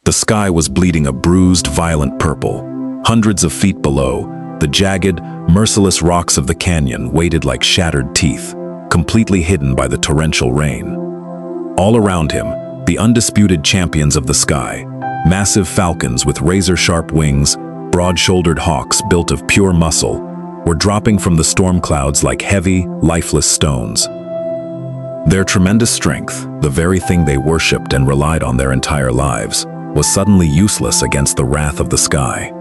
The sky was bleeding a bruised, violent purple. Hundreds of feet below, the jagged, merciless rocks of the canyon waited like shattered teeth, completely hidden by the torrential rain. All around him, the undisputed champions of the sky, massive falcons with razor-sharp wings, broad-shouldered hawks built of pure muscle, were dropping from the storm clouds like heavy, lifeless stones. Their tremendous strength, the very thing they worshipped and relied on their entire lives, was suddenly useless against the wrath of the sky.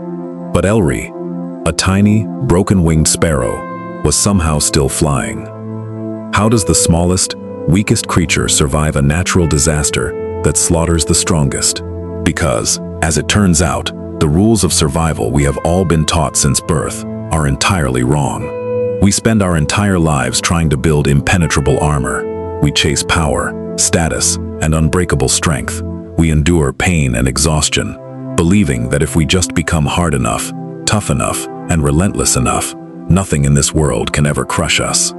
But Elri, a tiny, broken-winged sparrow, was somehow still flying. How does the smallest, weakest creature survive a natural disaster that slaughters the strongest? Because, as it turns out, the rules of survival we have all been taught since birth are entirely wrong. We spend our entire lives trying to build impenetrable armor. We chase power, status, and unbreakable strength. We endure pain and exhaustion, believing that if we just become hard enough, tough enough, and relentless enough, nothing in this world can ever crush us.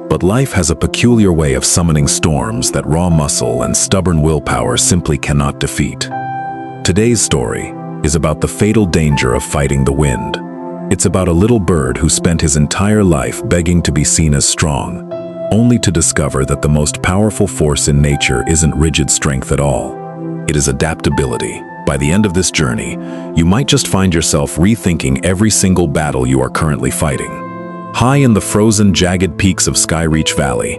But life has a peculiar way of summoning storms that raw muscle and stubborn willpower simply cannot defeat. Today's story is about the fatal danger of fighting the wind. It's about a little bird who spent his entire life begging to be seen as strong, only to discover that the most powerful force in nature isn't rigid strength at all. It is adaptability. By the end of this journey, you might just find yourself rethinking every single battle you are currently fighting. High in the frozen, jagged peaks of Skyreach Valley,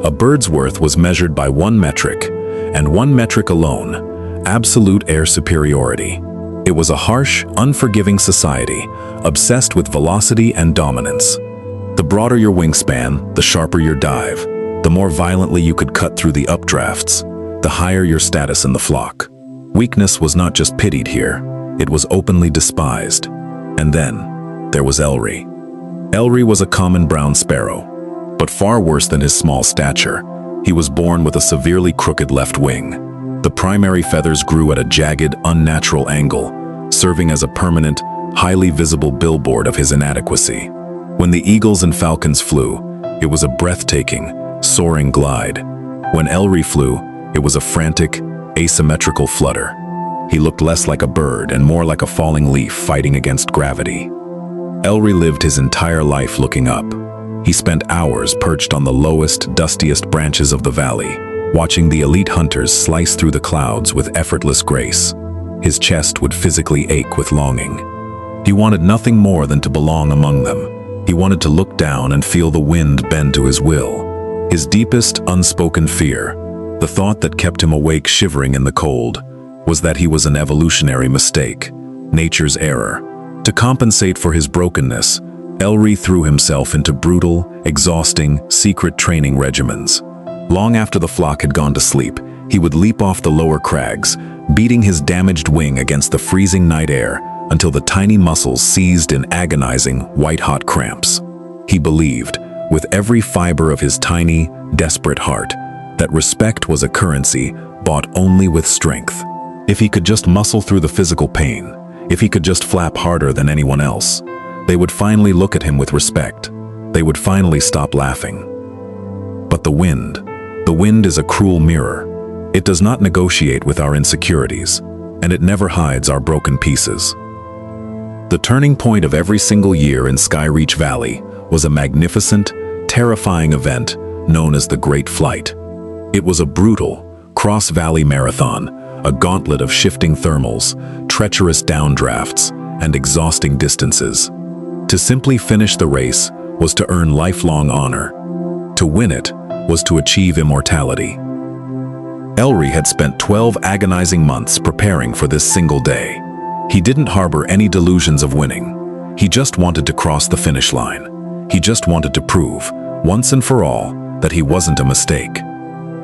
a bird's worth was measured by one metric, and one metric alone: absolute air superiority. It was a harsh, unforgiving society, obsessed with velocity and dominance. The broader your wingspan, the sharper your dive, the more violently you could cut through the updrafts, the higher your status in the flock. Weakness was not just pitied here, it was openly despised. And then, there was Elri. Elri was a common brown sparrow, but far worse than his small stature. He was born with a severely crooked left wing. The primary feathers grew at a jagged, unnatural angle, serving as a permanent, highly visible billboard of his inadequacy. When the eagles and falcons flew, it was a breathtaking, soaring glide. When Elri flew, it was a frantic, asymmetrical flutter. He looked less like a bird and more like a falling leaf fighting against gravity. Elri lived his entire life looking up. He spent hours perched on the lowest, dustiest branches of the valley, watching the elite hunters slice through the clouds with effortless grace. His chest would physically ache with longing. He wanted nothing more than to belong among them. He wanted to look down and feel the wind bend to his will. His deepest, unspoken fear, the thought that kept him awake shivering in the cold, was that he was an evolutionary mistake, nature's error. To compensate for his brokenness, Elri threw himself into brutal, exhausting, secret training regimens. Long after the flock had gone to sleep, he would leap off the lower crags, beating his damaged wing against the freezing night air until the tiny muscles seized in agonizing, white-hot cramps. He believed, with every fiber of his tiny, desperate heart, that respect was a currency bought only with strength. If he could just muscle through the physical pain, if he could just flap harder than anyone else, they would finally look at him with respect. They would finally stop laughing. But the wind is a cruel mirror. It does not negotiate with our insecurities, and it never hides our broken pieces. The turning point of every single year in Skyreach Valley was a magnificent, terrifying event known as the Great Flight. It was a brutal, cross-valley marathon, a gauntlet of shifting thermals, treacherous downdrafts, and exhausting distances. To simply finish the race was to earn lifelong honor. To win it was to achieve immortality. Elri had spent 12 agonizing months preparing for this single day. He didn't harbor any delusions of winning. He just wanted to cross the finish line. He just wanted to prove, once and for all, that he wasn't a mistake.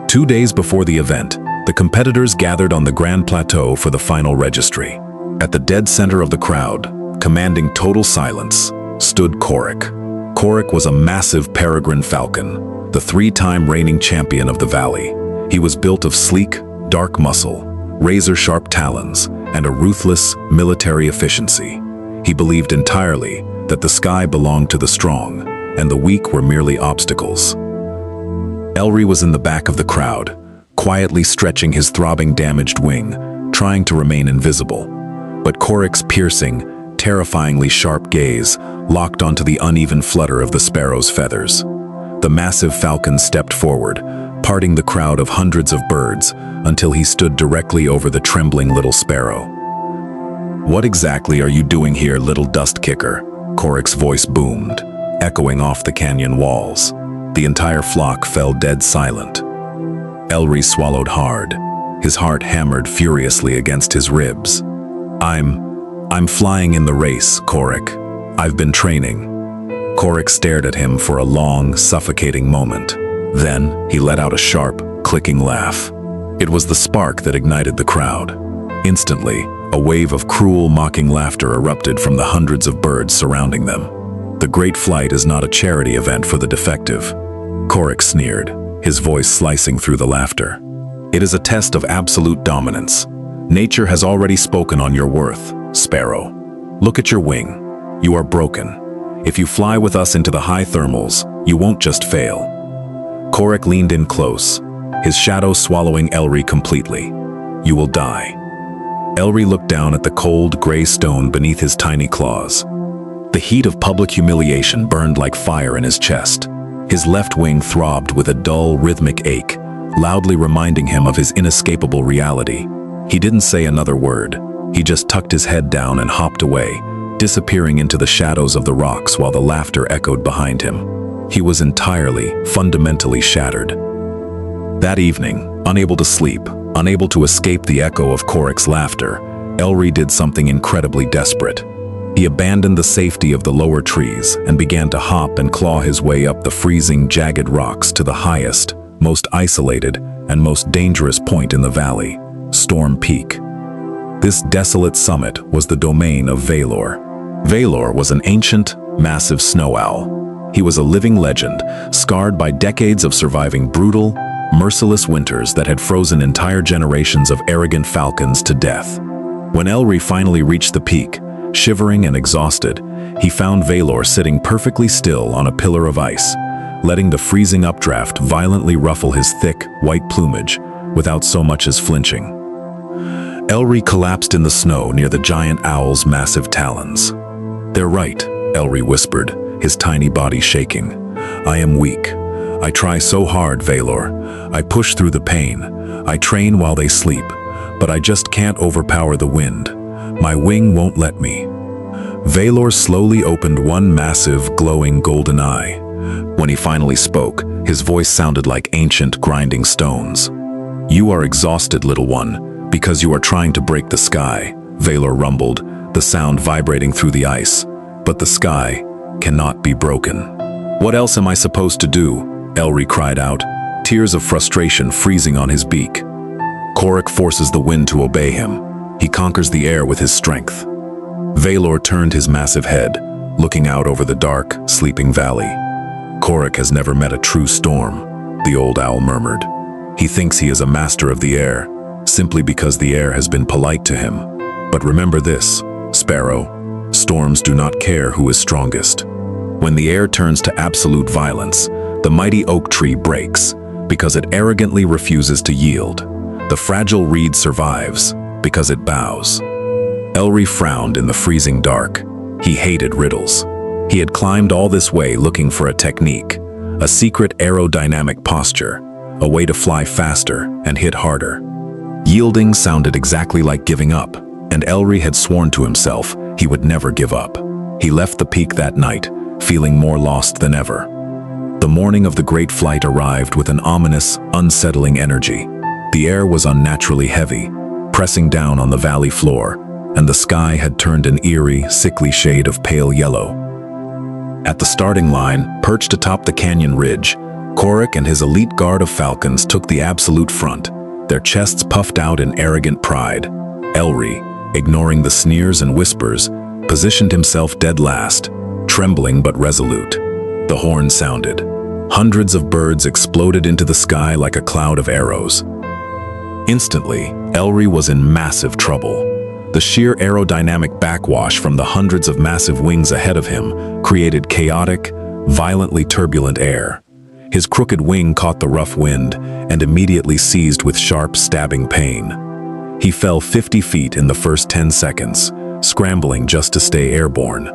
2 days before the event, the competitors gathered on the Grand Plateau for the final registry. At the dead center of the crowd, commanding total silence, stood Korrik. Korrik was a massive peregrine falcon, the 3-time reigning champion of the valley. He was built of sleek, dark muscle, razor-sharp talons, and a ruthless military efficiency. He believed entirely that the sky belonged to the strong, and the weak were merely obstacles. Elri was in the back of the crowd, quietly stretching his throbbing damaged wing, trying to remain invisible. But Korrik's piercing, terrifyingly sharp gaze locked onto the uneven flutter of the sparrow's feathers. The massive falcon stepped forward, parting the crowd of hundreds of birds until he stood directly over the trembling little sparrow. "What exactly are you doing here, little dust kicker?" Korrik's voice boomed, echoing off the canyon walls. The entire flock fell dead silent. Elri swallowed hard, his heart hammered furiously against his ribs. I'm flying in the race, Korrik. I've been training." Korrik stared at him for a long, suffocating moment. Then he let out a sharp, clicking laugh. It was the spark that ignited the crowd. Instantly, a wave of cruel, mocking laughter erupted from the hundreds of birds surrounding them. "The great flight is not a charity event for the defective," Korrik sneered, his voice slicing through the laughter. "It is a test of absolute dominance. Nature has already spoken on your worth, sparrow. Look at your wing. You are broken. If you fly with us into the high thermals, you won't just fail." Korrik leaned in close, his shadow swallowing Elri completely. "You will die." Elri looked down at the cold, gray stone beneath his tiny claws. The heat of public humiliation burned like fire in his chest. His left wing throbbed with a dull, rhythmic ache, loudly reminding him of his inescapable reality. He didn't say another word. He just tucked his head down and hopped away, disappearing into the shadows of the rocks while the laughter echoed behind him. He was entirely, fundamentally shattered. That evening, unable to sleep, unable to escape the echo of Korrik's laughter, Elri did something incredibly desperate. He abandoned the safety of the lower trees and began to hop and claw his way up the freezing, jagged rocks to the highest, most isolated, and most dangerous point in the valley, Storm Peak. This desolate summit was the domain of Vaelor. Vaelor was an ancient, massive snow owl. He was a living legend, scarred by decades of surviving brutal, merciless winters that had frozen entire generations of arrogant falcons to death. When Elri finally reached the peak, shivering and exhausted, he found Vaelor sitting perfectly still on a pillar of ice, letting the freezing updraft violently ruffle his thick, white plumage without so much as flinching. Elri collapsed in the snow near the giant owl's massive talons. "They're right," Elri whispered, his tiny body shaking. "I am weak. I try so hard, Vaelor. I push through the pain. I train while they sleep, but I just can't overpower the wind. My wing won't let me." Vaelor slowly opened one massive, glowing golden eye. When he finally spoke, his voice sounded like ancient, grinding stones. "You are exhausted, little one, because you are trying to break the sky," Vaelor rumbled, the sound vibrating through the ice. "But the sky cannot be broken." "What else am I supposed to do?" Elri cried out, tears of frustration freezing on his beak. Korrik forces the wind to obey him. He conquers the air with his strength. Vaelor turned his massive head, looking out over the dark, sleeping valley. "Korrik has never met a true storm," the old owl murmured. "He thinks he is a master of the air, simply because the air has been polite to him. But remember this, sparrow, storms do not care who is strongest. When the air turns to absolute violence, the mighty oak tree breaks, because it arrogantly refuses to yield. The fragile reed survives, because it bows." Elri frowned in the freezing dark. He hated riddles. He had climbed all this way looking for a technique, a secret aerodynamic posture, a way to fly faster and hit harder. Yielding sounded exactly like giving up, and Elri had sworn to himself he would never give up. He left the peak that night, feeling more lost than ever. The morning of the great flight arrived with an ominous, unsettling energy. The air was unnaturally heavy, pressing down on the valley floor, and the sky had turned an eerie, sickly shade of pale yellow. At the starting line, perched atop the canyon ridge, Korrik and his elite guard of falcons took the absolute front, their chests puffed out in arrogant pride. Elri, ignoring the sneers and whispers, positioned himself dead last, trembling but resolute. The horn sounded. Hundreds of birds exploded into the sky like a cloud of arrows. Instantly, Elri was in massive trouble. The sheer aerodynamic backwash from the hundreds of massive wings ahead of him created chaotic, violently turbulent air. His crooked wing caught the rough wind and immediately seized with sharp, stabbing pain. He fell 50 feet in the first 10 seconds, scrambling just to stay airborne.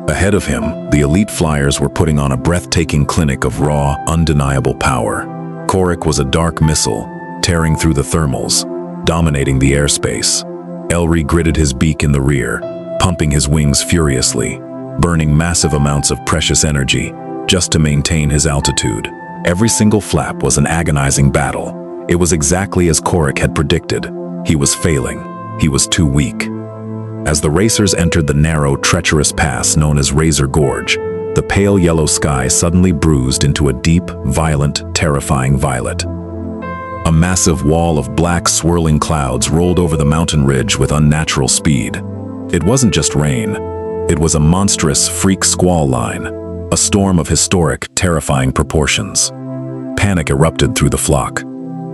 Ahead of him, the elite flyers were putting on a breathtaking clinic of raw, undeniable power. Korrik was a dark missile, tearing through the thermals, dominating the airspace. Elri gritted his beak in the rear, pumping his wings furiously, burning massive amounts of precious energy just to maintain his altitude. Every single flap was an agonizing battle. It was exactly as Korrik had predicted. He was failing. He was too weak. As the racers entered the narrow, treacherous pass known as Razor Gorge, the pale yellow sky suddenly bruised into a deep, violent, terrifying violet. A massive wall of black, swirling clouds rolled over the mountain ridge with unnatural speed. It wasn't just rain. It was a monstrous, freak squall line, a storm of historic, terrifying proportions. Panic erupted through the flock.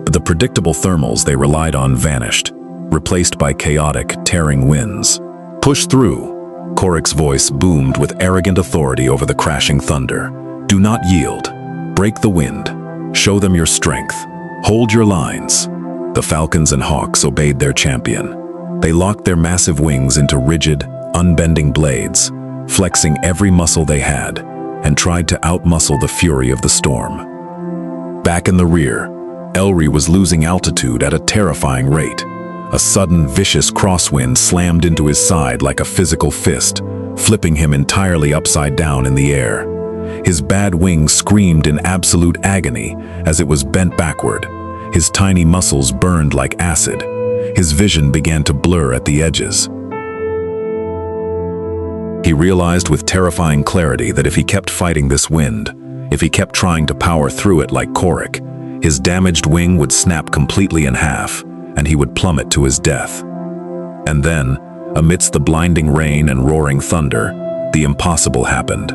The predictable thermals they relied on vanished, replaced by chaotic, tearing winds. "Push through," Korrik's voice boomed with arrogant authority over the crashing thunder. "Do not yield. Break the wind. Show them your strength. Hold your lines." The falcons and hawks obeyed their champion. They locked their massive wings into rigid, unbending blades, flexing every muscle they had, and tried to outmuscle the fury of the storm. Back in the rear, Elri was losing altitude at a terrifying rate. A sudden, vicious crosswind slammed into his side like a physical fist, flipping him entirely upside down in the air. His bad wing screamed in absolute agony as it was bent backward. His tiny muscles burned like acid. His vision began to blur at the edges. He realized with terrifying clarity that if he kept fighting this wind, if he kept trying to power through it like Korrik, his damaged wing would snap completely in half, and he would plummet to his death. And then, amidst the blinding rain and roaring thunder, the impossible happened.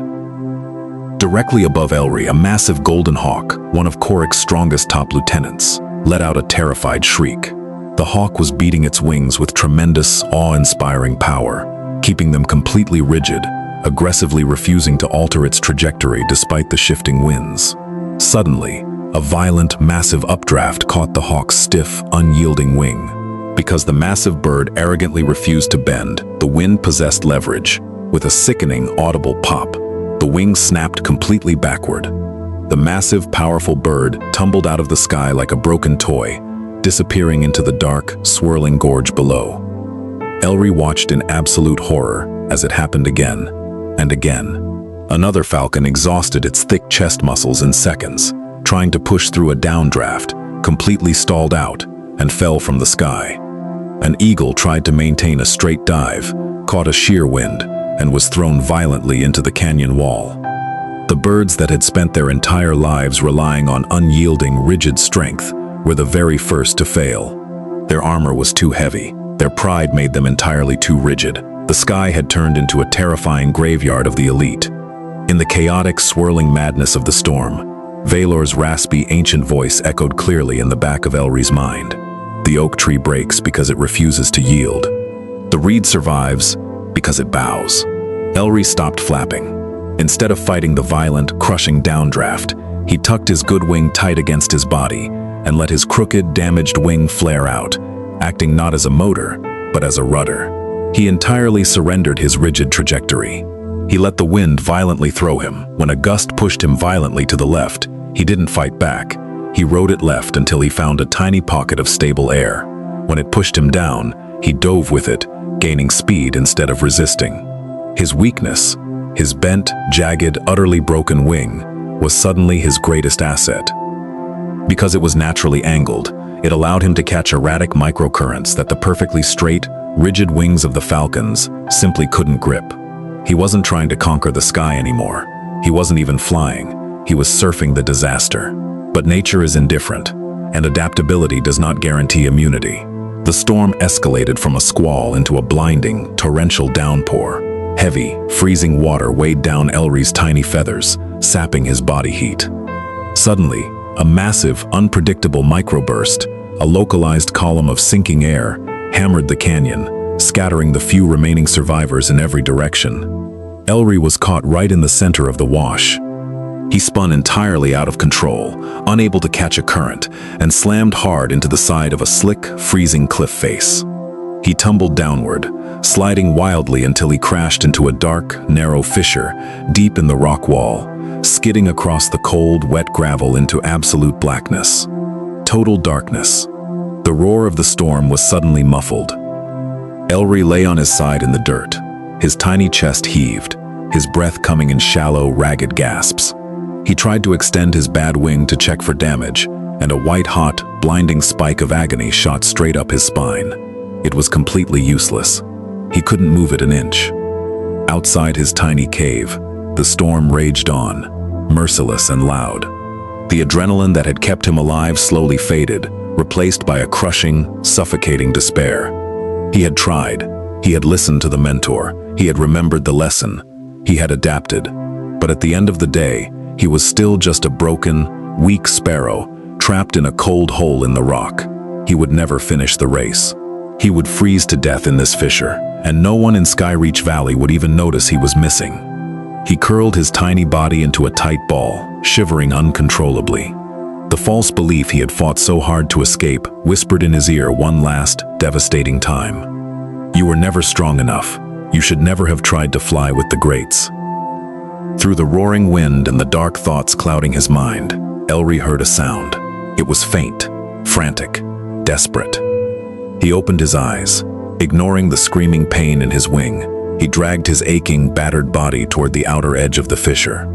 Directly above Elri, a massive golden hawk, one of Korrik's strongest top lieutenants, let out a terrified shriek. The hawk was beating its wings with tremendous, awe-inspiring power, keeping them completely rigid, aggressively refusing to alter its trajectory despite the shifting winds. Suddenly, a violent, massive updraft caught the hawk's stiff, unyielding wing. Because the massive bird arrogantly refused to bend, the wind possessed leverage. With a sickening, audible pop, the wing snapped completely backward. The massive, powerful bird tumbled out of the sky like a broken toy, disappearing into the dark, swirling gorge below. Elri watched in absolute horror as it happened again and again. Another falcon exhausted its thick chest muscles in seconds, trying to push through a downdraft, completely stalled out, and fell from the sky. An eagle tried to maintain a straight dive, caught a sheer wind, and was thrown violently into the canyon wall. The birds that had spent their entire lives relying on unyielding, rigid strength were the very first to fail. Their armor was too heavy. Their pride made them entirely too rigid. The sky had turned into a terrifying graveyard of the elite. In the chaotic, swirling madness of the storm, Vaelor's raspy, ancient voice echoed clearly in the back of Elri's mind. The oak tree breaks because it refuses to yield. The reed survives because it bows. Elri stopped flapping. Instead of fighting the violent, crushing downdraft, he tucked his good wing tight against his body and let his crooked, damaged wing flare out, acting not as a motor, but as a rudder. He entirely surrendered his rigid trajectory. He let the wind violently throw him. When a gust pushed him violently to the left, he didn't fight back. He rode it left until he found a tiny pocket of stable air. When it pushed him down, he dove with it, gaining speed instead of resisting. His weakness, his bent, jagged, utterly broken wing, was suddenly his greatest asset. Because it was naturally angled, it allowed him to catch erratic microcurrents that the perfectly straight, rigid wings of the falcons simply couldn't grip. He wasn't trying to conquer the sky anymore. He wasn't even flying. He was surfing the disaster. But nature is indifferent, and adaptability does not guarantee immunity. The storm escalated from a squall into a blinding, torrential downpour. Heavy, freezing water weighed down Elri's tiny feathers, sapping his body heat. Suddenly, a massive, unpredictable microburst, a localized column of sinking air, hammered the canyon, scattering the few remaining survivors in every direction. Elri was caught right in the center of the wash. He spun entirely out of control, unable to catch a current, and slammed hard into the side of a slick, freezing cliff face. He tumbled downward, sliding wildly until he crashed into a dark, narrow fissure deep in the rock wall, skidding across the cold, wet gravel into absolute blackness. Total darkness. The roar of the storm was suddenly muffled. Elri lay on his side in the dirt. His tiny chest heaved, his breath coming in shallow, ragged gasps. He tried to extend his bad wing to check for damage, and a white-hot, blinding spike of agony shot straight up his spine. It was completely useless. He couldn't move it an inch. Outside his tiny cave, the storm raged on, merciless and loud. The adrenaline that had kept him alive slowly faded, replaced by a crushing, suffocating despair. He had tried. He had listened to the mentor. He had remembered the lesson. He had adapted. But at the end of the day, he was still just a broken, weak sparrow, trapped in a cold hole in the rock. He would never finish the race. He would freeze to death in this fissure, and no one in Skyreach Valley would even notice he was missing. He curled his tiny body into a tight ball, shivering uncontrollably. The false belief he had fought so hard to escape whispered in his ear one last, devastating time. You were never strong enough. You should never have tried to fly with the greats. Through the roaring wind and the dark thoughts clouding his mind, Elri heard a sound. It was faint, frantic, desperate. He opened his eyes. Ignoring the screaming pain in his wing, he dragged his aching, battered body toward the outer edge of the fissure.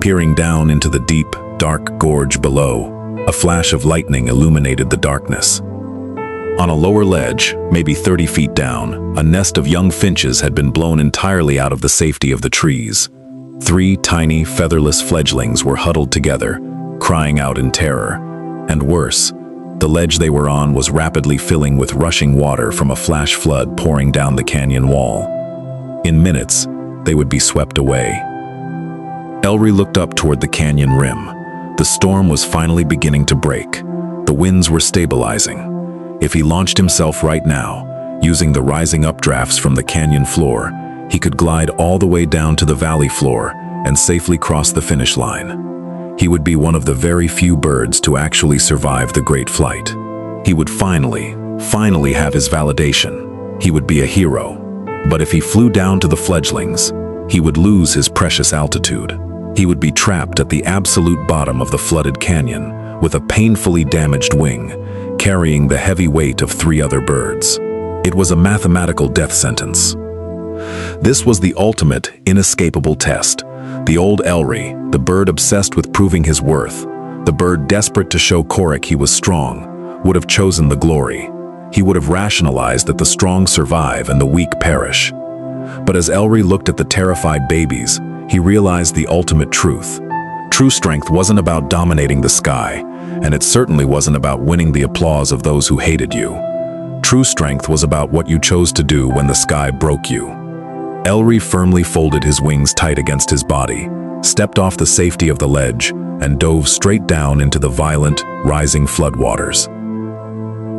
Peering down into the deep, dark gorge below, a flash of lightning illuminated the darkness. On a lower ledge, maybe 30 feet down, a nest of young finches had been blown entirely out of the safety of the trees. 3 tiny, featherless fledglings were huddled together, crying out in terror. And worse, the ledge they were on was rapidly filling with rushing water from a flash flood pouring down the canyon wall. In minutes, they would be swept away. Elri looked up toward the canyon rim. The storm was finally beginning to break. The winds were stabilizing. If he launched himself right now, using the rising updrafts from the canyon floor, he could glide all the way down to the valley floor and safely cross the finish line. He would be one of the very few birds to actually survive the great flight. He would finally have his validation. He would be a hero. But if he flew down to the fledglings, he would lose his precious altitude. He would be trapped at the absolute bottom of the flooded canyon with a painfully damaged wing, carrying the heavy weight of 3 other birds. It was a mathematical death sentence. This was the ultimate, inescapable test. The old Elri, the bird obsessed with proving his worth, the bird desperate to show Korrik he was strong, would have chosen the glory. He would have rationalized that the strong survive and the weak perish. But as Elri looked at the terrified babies, he realized the ultimate truth. True strength wasn't about dominating the sky, and it certainly wasn't about winning the applause of those who hated you. True strength was about what you chose to do when the sky broke you. Elri firmly folded his wings tight against his body, stepped off the safety of the ledge, and dove straight down into the violent, rising floodwaters.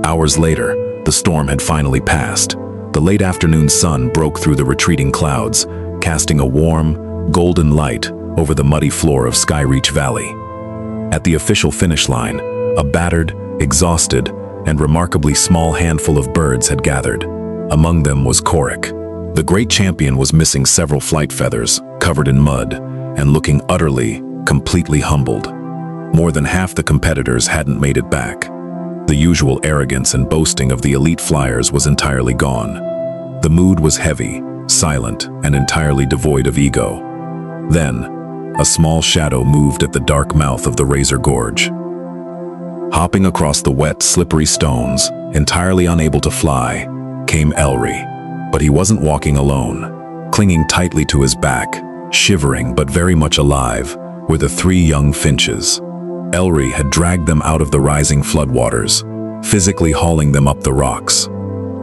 Hours later, the storm had finally passed. The late afternoon sun broke through the retreating clouds, casting a warm, golden light over the muddy floor of Skyreach Valley. At the official finish line, a battered, exhausted, and remarkably small handful of birds had gathered. Among them was Korrik. The great champion was missing several flight feathers, covered in mud, and looking utterly, completely humbled. More than half the competitors hadn't made it back. The usual arrogance and boasting of the elite flyers was entirely gone. The mood was heavy, silent, and entirely devoid of ego. Then, a small shadow moved at the dark mouth of the Razor Gorge. Hopping across the wet, slippery stones, entirely unable to fly, came Elri. But he wasn't walking alone. Clinging tightly to his back, shivering but very much alive, were the 3 young finches. Elri had dragged them out of the rising floodwaters, physically hauling them up the rocks.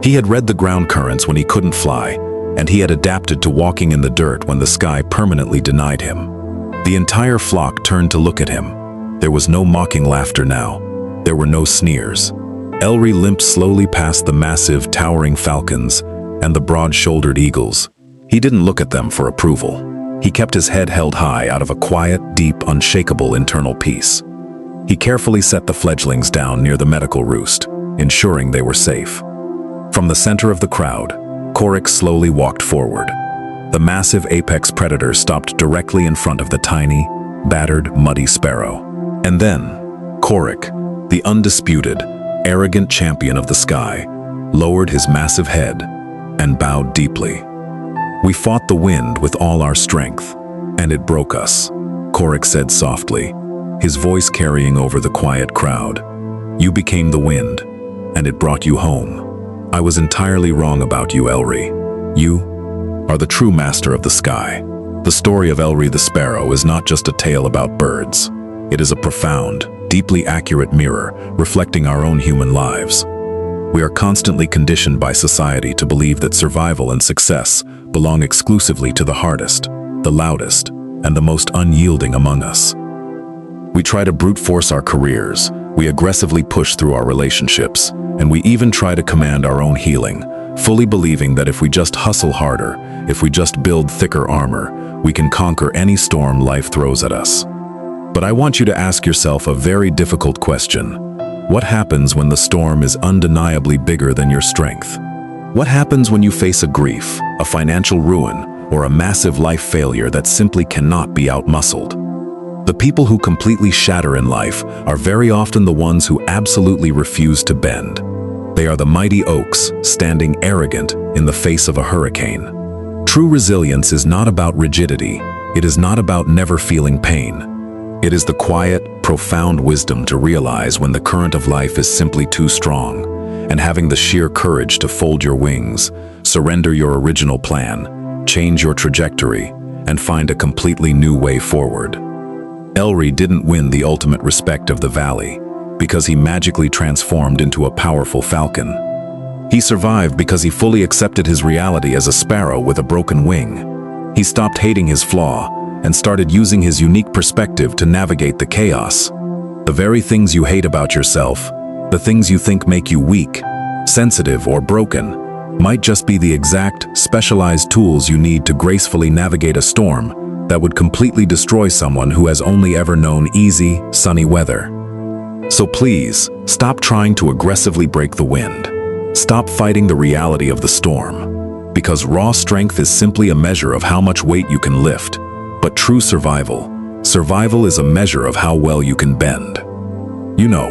He had read the ground currents when he couldn't fly, and he had adapted to walking in the dirt when the sky permanently denied him. The entire flock turned to look at him. There was no mocking laughter now. There were no sneers. Elri limped slowly past the massive, towering falcons and the broad-shouldered eagles. He didn't look at them for approval. He kept his head held high out of a quiet, deep, unshakable internal peace. He carefully set the fledglings down near the medical roost, ensuring they were safe. From the center of the crowd, Korrik slowly walked forward. The massive apex predator stopped directly in front of the tiny, battered, muddy sparrow. And then, Korrik, the undisputed, arrogant champion of the sky, lowered his massive head and bowed deeply. "We fought the wind with all our strength, and it broke us," Korrik said softly, his voice carrying over the quiet crowd. "You became the wind, and it brought you home. I was entirely wrong about you, Elri. You are the true master of the sky." The story of Elri the sparrow is not just a tale about birds. It is a profound, deeply accurate mirror reflecting our own human lives. We are constantly conditioned by society to believe that survival and success belong exclusively to the hardest, the loudest, and the most unyielding among us. We try to brute force our careers, we aggressively push through our relationships, and we even try to command our own healing, fully believing that if we just hustle harder, if we just build thicker armor, we can conquer any storm life throws at us. But I want you to ask yourself a very difficult question. What happens when the storm is undeniably bigger than your strength? What happens when you face a grief, a financial ruin, or a massive life failure that simply cannot be outmuscled? The people who completely shatter in life are very often the ones who absolutely refuse to bend. They are the mighty oaks, standing arrogant in the face of a hurricane. True resilience is not about rigidity. It is not about never feeling pain. It is the quiet, profound wisdom to realize when the current of life is simply too strong, and having the sheer courage to fold your wings, surrender your original plan, change your trajectory, and find a completely new way forward. Elri didn't win the ultimate respect of the valley because he magically transformed into a powerful falcon. He survived because he fully accepted his reality as a sparrow with a broken wing. He stopped hating his flaw and started using his unique perspective to navigate the chaos. The very things you hate about yourself, the things you think make you weak, sensitive, or broken, might just be the exact, specialized tools you need to gracefully navigate a storm that would completely destroy someone who has only ever known easy, sunny weather. So please, stop trying to aggressively break the wind. Stop fighting the reality of the storm. Because raw strength is simply a measure of how much weight you can lift. But true survival is a measure of how well you can bend. You know,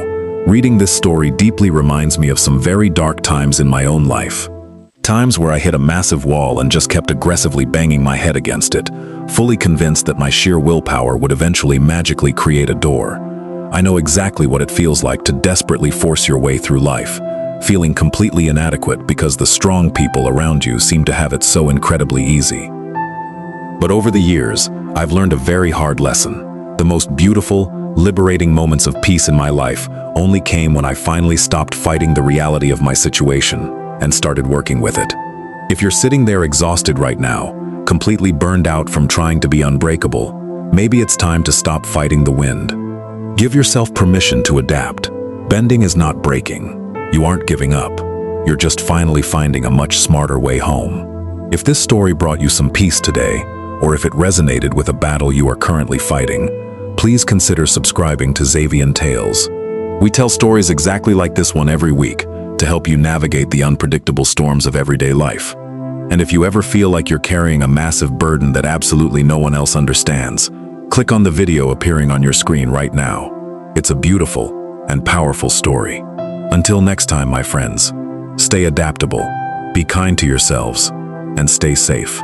reading this story deeply reminds me of some very dark times in my own life. Times where I hit a massive wall and just kept aggressively banging my head against it, fully convinced that my sheer willpower would eventually magically create a door. I know exactly what it feels like to desperately force your way through life, feeling completely inadequate because the strong people around you seem to have it so incredibly easy. But over the years, I've learned a very hard lesson. The most beautiful, liberating moments of peace in my life only came when I finally stopped fighting the reality of my situation and started working with it. If you're sitting there exhausted right now, completely burned out from trying to be unbreakable, maybe it's time to stop fighting the wind. Give yourself permission to adapt. Bending is not breaking. You aren't giving up. You're just finally finding a much smarter way home. If this story brought you some peace today, or if it resonated with a battle you are currently fighting, please consider subscribing to Zavian Tales. We tell stories exactly like this one every week to help you navigate the unpredictable storms of everyday life. And if you ever feel like you're carrying a massive burden that absolutely no one else understands, click on the video appearing on your screen right now. It's a beautiful and powerful story. Until next time, my friends, stay adaptable, be kind to yourselves, and stay safe.